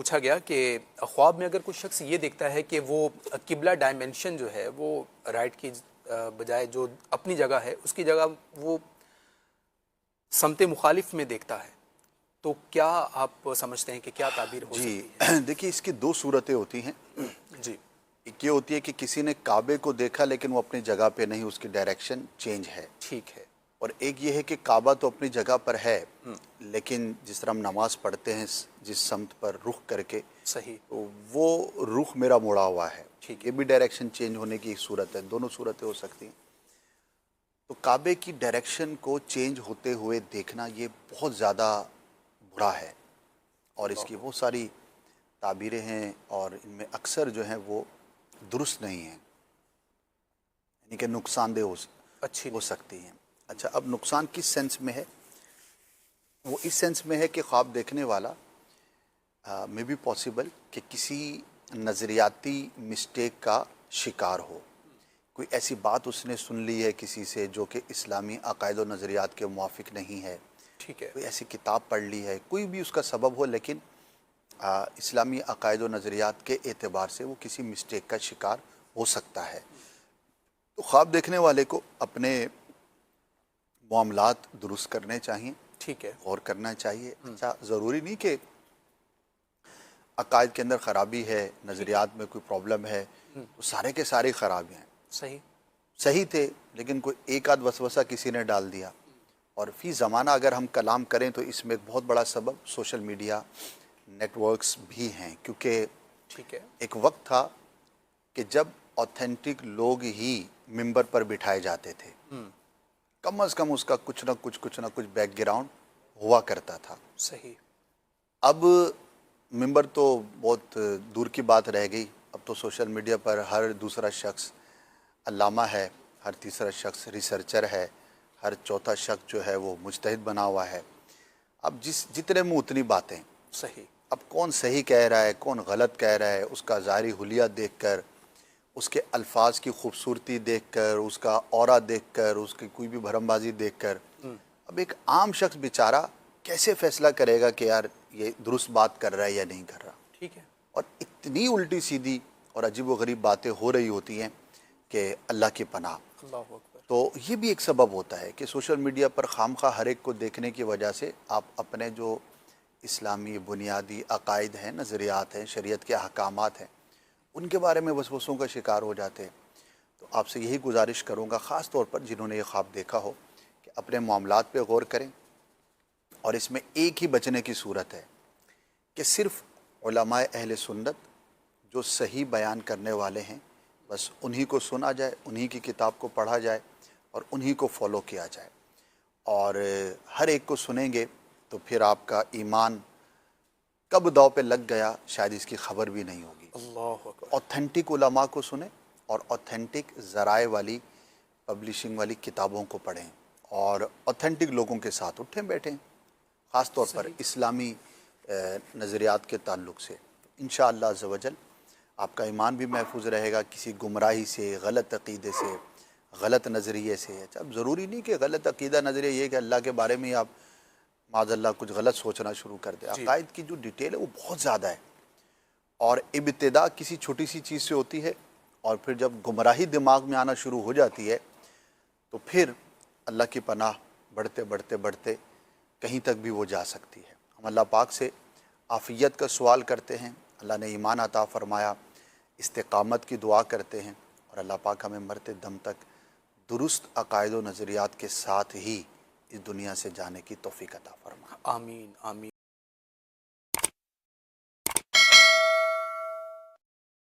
پوچھا گیا کہ خواب میں اگر کوئی شخص یہ دیکھتا ہے کہ وہ قبلہ ڈائمنشن جو ہے وہ رائٹ کی بجائے جو اپنی جگہ ہے اس کی جگہ وہ سمت مخالف میں دیکھتا ہے، تو کیا آپ سمجھتے ہیں کہ کیا تعبیر ہو جی سکتی ہے؟ دیکھیے اس کی دو صورتیں ہوتی ہیں. جی ایک یہ ہوتی ہے کہ کسی نے کعبے کو دیکھا لیکن وہ اپنی جگہ پہ نہیں، اس کی ڈائریکشن چینج ہے. ٹھیک ہے. اور ایک یہ ہے کہ کعبہ تو اپنی جگہ پر ہے لیکن جس طرح ہم نماز پڑھتے ہیں جس سمت پر رخ کر کے، صحیح. تو وہ رخ میرا مڑا ہوا ہے. ٹھیک ہے. یہ بھی ڈائریکشن چینج ہونے کی ایک صورت ہے، دونوں صورتیں ہو سکتی ہیں. تو کعبے کی ڈائریکشن کو چینج ہوتے ہوئے دیکھنا یہ بہت زیادہ برا ہے، اور اس کی بہت ساری تعبیریں ہیں اور ان میں اکثر جو ہیں وہ درست نہیں ہیں، یعنی کہ نقصان دہ ہو سکتی ہیں. اچھا، اب نقصان کس سینس میں ہے؟ وہ اس سینس میں ہے کہ خواب دیکھنے والا میں بھی پاسبل کہ کسی نظریاتی مسٹیک کا شکار ہو. کوئی ایسی بات اس نے سن لی ہے کسی سے جو کہ اسلامی عقائد و نظریات کے موافق نہیں ہے. ٹھیک ہے. کوئی ایسی کتاب پڑھ لی ہے، کوئی بھی اس کا سبب ہو، لیکن اسلامی عقائد و نظریات کے اعتبار سے وہ کسی مسٹیک کا شکار ہو سکتا ہے. تو خواب دیکھنے والے کو اپنے معاملات درست کرنے چاہیے. ٹھیک ہے. غور کرنا چاہیے. اچھا، ضروری نہیں کہ عقائد کے اندر خرابی ہے، نظریات میں کوئی پرابلم ہے تو سارے کے سارے خراب ہیں. صحیح تھے لیکن کوئی ایک آدھ وسوسہ کسی نے ڈال دیا. اور فی زمانہ اگر ہم کلام کریں تو اس میں ایک بہت بڑا سبب سوشل میڈیا نیٹ ورکس بھی ہیں، کیونکہ ٹھیک ہے. ایک وقت تھا کہ جب اوتھینٹک لوگ ہی ممبر پر بٹھائے جاتے تھے، کم از کم اس کا کچھ نہ کچھ بیک گراؤنڈ ہوا کرتا تھا. صحیح. اب ممبر تو بہت دور کی بات رہ گئی. اب تو سوشل میڈیا پر ہر دوسرا شخص علامہ ہے، ہر تیسرا شخص ریسرچر ہے، ہر چوتھا شخص جو ہے وہ مجتہد بنا ہوا ہے. اب جتنے منہ اتنی باتیں. صحیح. اب کون صحیح کہہ رہا ہے کون غلط کہہ رہا ہے، اس کا ظاہری حلیہ دیکھ کر، اس کے الفاظ کی خوبصورتی دیکھ کر، اس کا اورا دیکھ کر، اس کی کوئی بھی بھرم بازی دیکھ کر، اب ایک عام شخص بیچارہ کیسے فیصلہ کرے گا کہ یار یہ درست بات کر رہا ہے یا نہیں کر رہا. ٹھیک ہے. اور اتنی الٹی سیدھی اور عجیب و غریب باتیں ہو رہی ہوتی ہیں کہ اللہ کی پناہ. اللہ اکبر. تو یہ بھی ایک سبب ہوتا ہے کہ سوشل میڈیا پر خامخواہ ہر ایک کو دیکھنے کی وجہ سے آپ اپنے جو اسلامی بنیادی عقائد ہیں، نظریات ہیں، شریعت کے احکامات ہیں، ان کے بارے میں وسوسوں کا شکار ہو جاتے ہیں. تو آپ سے یہی گزارش کروں گا، خاص طور پر جنہوں نے یہ خواب دیکھا ہو، کہ اپنے معاملات پہ غور کریں. اور اس میں ایک ہی بچنے کی صورت ہے کہ صرف علماء اہل سنت جو صحیح بیان کرنے والے ہیں بس انہی کو سنا جائے، انہی کی کتاب کو پڑھا جائے اور انہی کو فالو کیا جائے. اور ہر ایک کو سنیں گے تو پھر آپ کا ایمان کب داؤ پہ لگ گیا شاید اس کی خبر بھی نہیں ہوگی. اللہ اکبر. اوتھینٹک علماء کو سنیں اور اوتھینٹک ذرائع والی پبلشنگ والی کتابوں کو پڑھیں اور اوتھینٹک لوگوں کے ساتھ اٹھیں بیٹھیں، خاص طور پر اسلامی نظریات کے تعلق سے. انشاءاللہ عز و جل آپ کا ایمان بھی محفوظ رہے گا کسی گمراہی سے، غلط عقیدے سے، غلط نظریے سے. اچھا، اب ضروری نہیں کہ غلط عقیدہ نظریہ یہ کہ اللہ کے بارے میں آپ معاذ اللہ کچھ غلط سوچنا شروع کر دیں. عقائد کی جو ڈیٹیل ہے وہ بہت زیادہ ہے، اور ابتدا کسی چھوٹی سی چیز سے ہوتی ہے اور پھر جب گمراہی دماغ میں آنا شروع ہو جاتی ہے تو پھر اللہ کی پناہ بڑھتے بڑھتے بڑھتے کہیں تک بھی وہ جا سکتی ہے. ہم اللہ پاک سے عافیت کا سوال کرتے ہیں، اللہ نے ایمان عطا فرمایا، استقامت کی دعا کرتے ہیں، اور اللہ پاک ہمیں مرتے دم تک درست عقائد و نظریات کے ساتھ ہی اس دنیا سے جانے کی توفیق عطا فرمائے. آمین آمین.